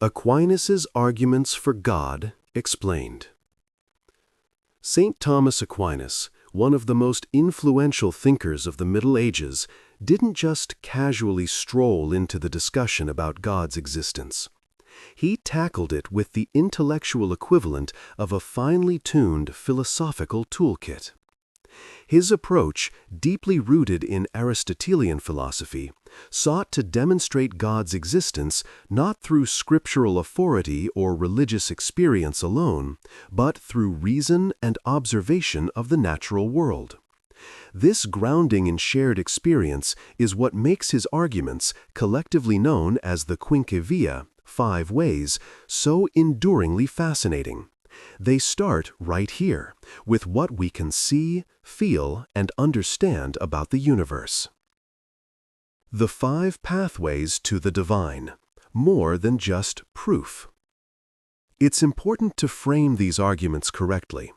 Aquinas' Arguments for God Explained. St. Thomas Aquinas, one of the most influential thinkers of the Middle Ages, didn't just casually stroll into the discussion about God's existence. He tackled it with the intellectual equivalent of a finely tuned philosophical toolkit. His approach, deeply rooted in Aristotelian philosophy, sought to demonstrate God's existence not through scriptural authority or religious experience alone, but through reason and observation of the natural world. This grounding in shared experience is what makes his arguments, collectively known as the Quinque Viae, 5 ways, so enduringly fascinating. They start right here, with what we can see, feel, and understand about the universe. The 5 pathways to the divine, more than just proof. It's important to frame these arguments correctly.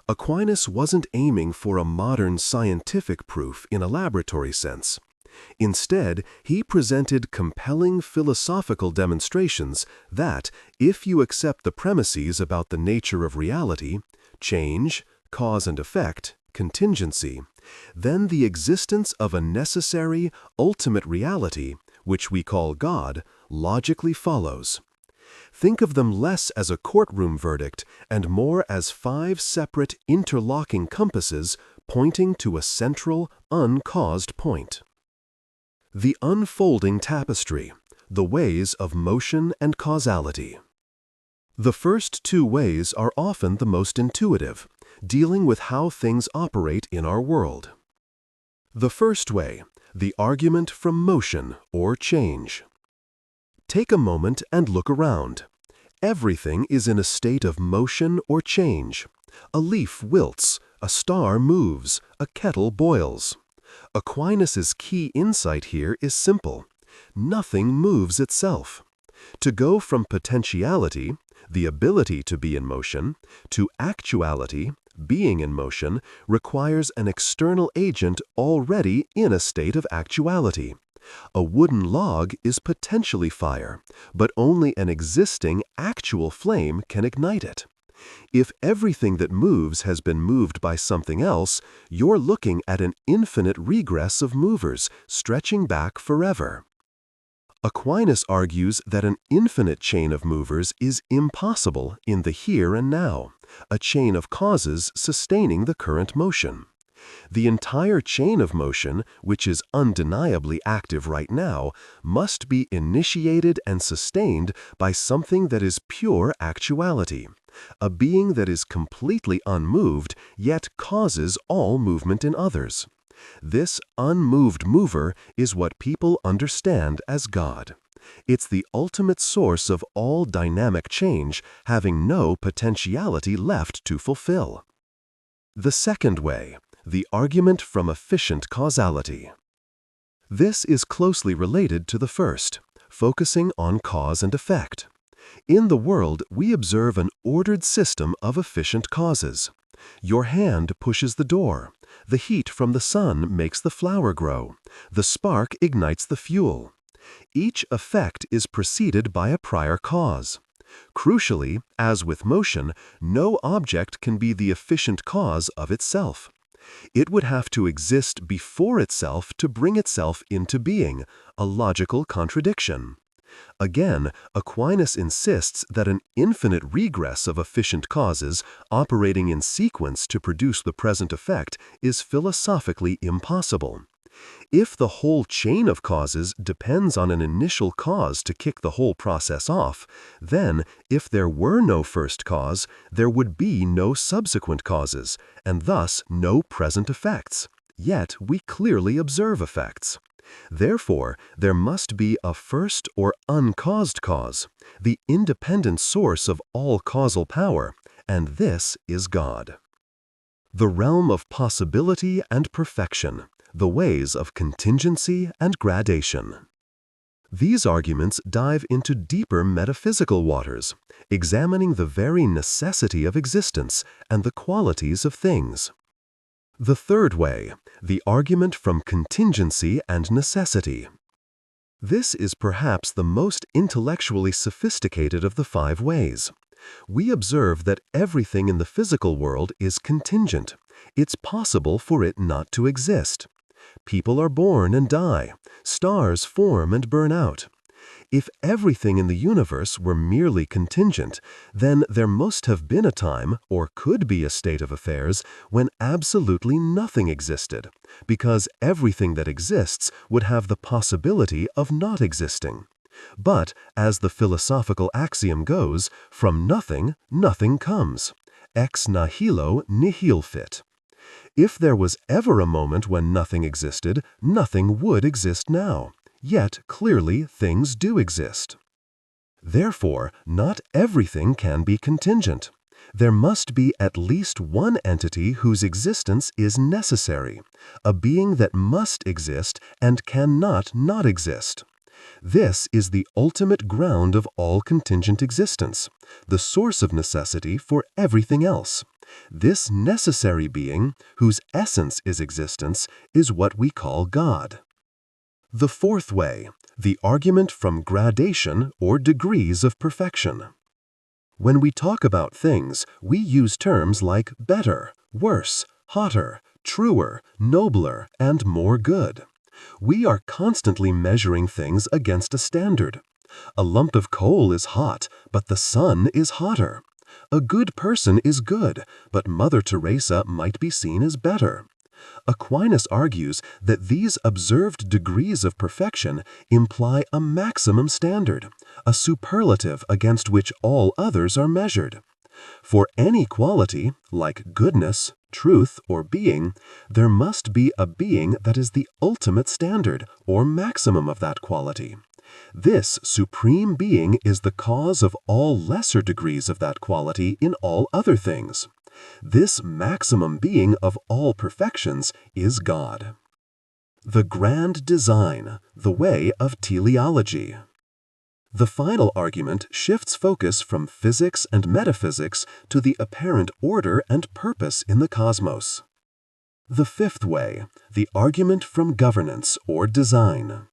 Aquinas wasn't aiming for a modern scientific proof in a laboratory sense. Instead, he presented compelling philosophical demonstrations that, if you accept the premises about the nature of reality, change, cause and effect, contingency, then the existence of a necessary, ultimate reality, which we call God, logically follows. Think of them less as a courtroom verdict and more as 5 separate, interlocking compasses pointing to a central, uncaused point. The unfolding tapestry, the ways of motion and causality. The first 2 ways are often the most intuitive, dealing with how things operate in our world. The first way, the argument from motion or change. Take a moment and look around. Everything is in a state of motion or change. A leaf wilts, a star moves, a kettle boils. Aquinas' key insight here is simple. Nothing moves itself. To go from potentiality, the ability to be in motion, to actuality, being in motion, requires an external agent already in a state of actuality. A wooden log is potentially fire, but only an existing actual flame can ignite it. If everything that moves has been moved by something else, you're looking at an infinite regress of movers, stretching back forever. Aquinas argues that an infinite chain of movers is impossible in the here and now, a chain of causes sustaining the current motion. The entire chain of motion, which is undeniably active right now, must be initiated and sustained by something that is pure actuality, a being that is completely unmoved yet causes all movement in others. This unmoved mover is what people understand as God. It's the ultimate source of all dynamic change, having no potentiality left to fulfill. The second way, the argument from efficient causality. This is closely related to the first, focusing on cause and effect. In the world, we observe an ordered system of efficient causes. Your hand pushes the door. The heat from the sun makes the flower grow. The spark ignites the fuel. Each effect is preceded by a prior cause. Crucially, as with motion, no object can be the efficient cause of itself. It would have to exist before itself to bring itself into being, a logical contradiction. Again, Aquinas insists that an infinite regress of efficient causes operating in sequence to produce the present effect is philosophically impossible. If the whole chain of causes depends on an initial cause to kick the whole process off, then, if there were no first cause, there would be no subsequent causes, and thus no present effects. Yet we clearly observe effects. Therefore, there must be a first or uncaused cause, the independent source of all causal power, and this is God. The realm of possibility and perfection, the ways of contingency and gradation. These arguments dive into deeper metaphysical waters, examining the very necessity of existence and the qualities of things. The third way, the argument from contingency and necessity. This is perhaps the most intellectually sophisticated of the 5 ways. We observe that everything in the physical world is contingent. It's possible for it not to exist. People are born and die. Stars form and burn out. If everything in the universe were merely contingent, then there must have been a time, or could be a state of affairs, when absolutely nothing existed, because everything that exists would have the possibility of not existing. But, as the philosophical axiom goes, from nothing, nothing comes. Ex nihilo nihil fit. If there was ever a moment when nothing existed, nothing would exist now. Yet, clearly, things do exist. Therefore, not everything can be contingent. There must be at least one entity whose existence is necessary, a being that must exist and cannot not exist. This is the ultimate ground of all contingent existence, the source of necessity for everything else. This necessary being, whose essence is existence, is what we call God. The 4th way, the argument from gradation or degrees of perfection. When we talk about things, we use terms like better, worse, hotter, truer, nobler, and more good. We are constantly measuring things against a standard. A lump of coal is hot, but the sun is hotter. A good person is good, but Mother Teresa might be seen as better. Aquinas argues that these observed degrees of perfection imply a maximum standard, a superlative against which all others are measured. For any quality, like goodness, truth, or being, there must be a being that is the ultimate standard, or maximum of that quality. This supreme being is the cause of all lesser degrees of that quality in all other things. This maximum being of all perfections is God. The grand design, the way of teleology. The final argument shifts focus from physics and metaphysics to the apparent order and purpose in the cosmos. The 5th way, the argument from governance or design.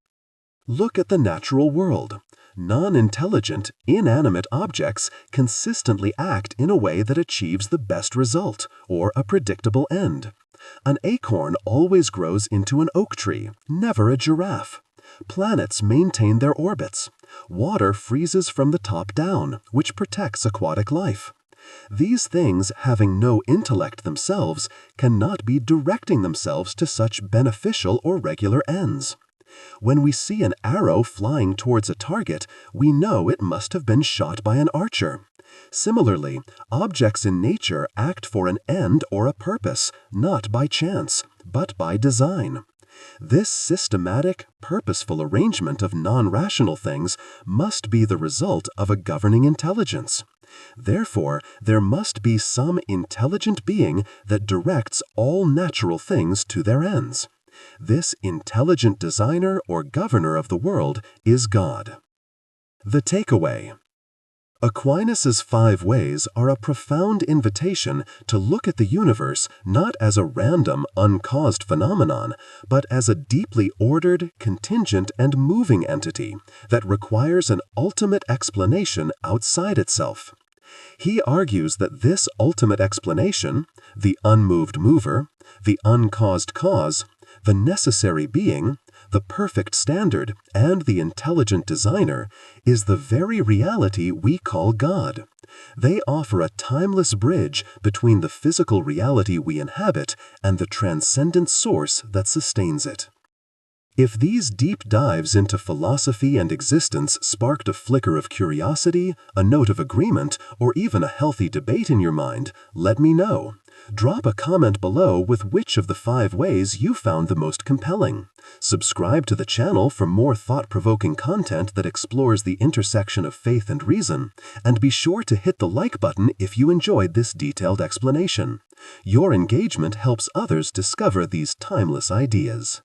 Look at the natural world. Non-intelligent, inanimate objects consistently act in a way that achieves the best result, or a predictable end. An acorn always grows into an oak tree, never a giraffe. Planets maintain their orbits. Water freezes from the top down, which protects aquatic life. These things, having no intellect themselves, cannot be directing themselves to such beneficial or regular ends. When we see an arrow flying towards a target, we know it must have been shot by an archer. Similarly, objects in nature act for an end or a purpose, not by chance, but by design. This systematic, purposeful arrangement of non-rational things must be the result of a governing intelligence. Therefore, there must be some intelligent being that directs all natural things to their ends. This intelligent designer or governor of the world is God. The takeaway. Aquinas' 5 ways are a profound invitation to look at the universe not as a random, uncaused phenomenon, but as a deeply ordered, contingent, and moving entity that requires an ultimate explanation outside itself. He argues that this ultimate explanation, the unmoved mover, the uncaused cause, the necessary being, the perfect standard, and the intelligent designer, is the very reality we call God. They offer a timeless bridge between the physical reality we inhabit and the transcendent source that sustains it. If these deep dives into philosophy and existence sparked a flicker of curiosity, a note of agreement, or even a healthy debate in your mind, let me know. Drop a comment below with which of the 5 ways you found the most compelling. Subscribe to the channel for more thought-provoking content that explores the intersection of faith and reason, and be sure to hit the like button if you enjoyed this detailed explanation. Your engagement helps others discover these timeless ideas.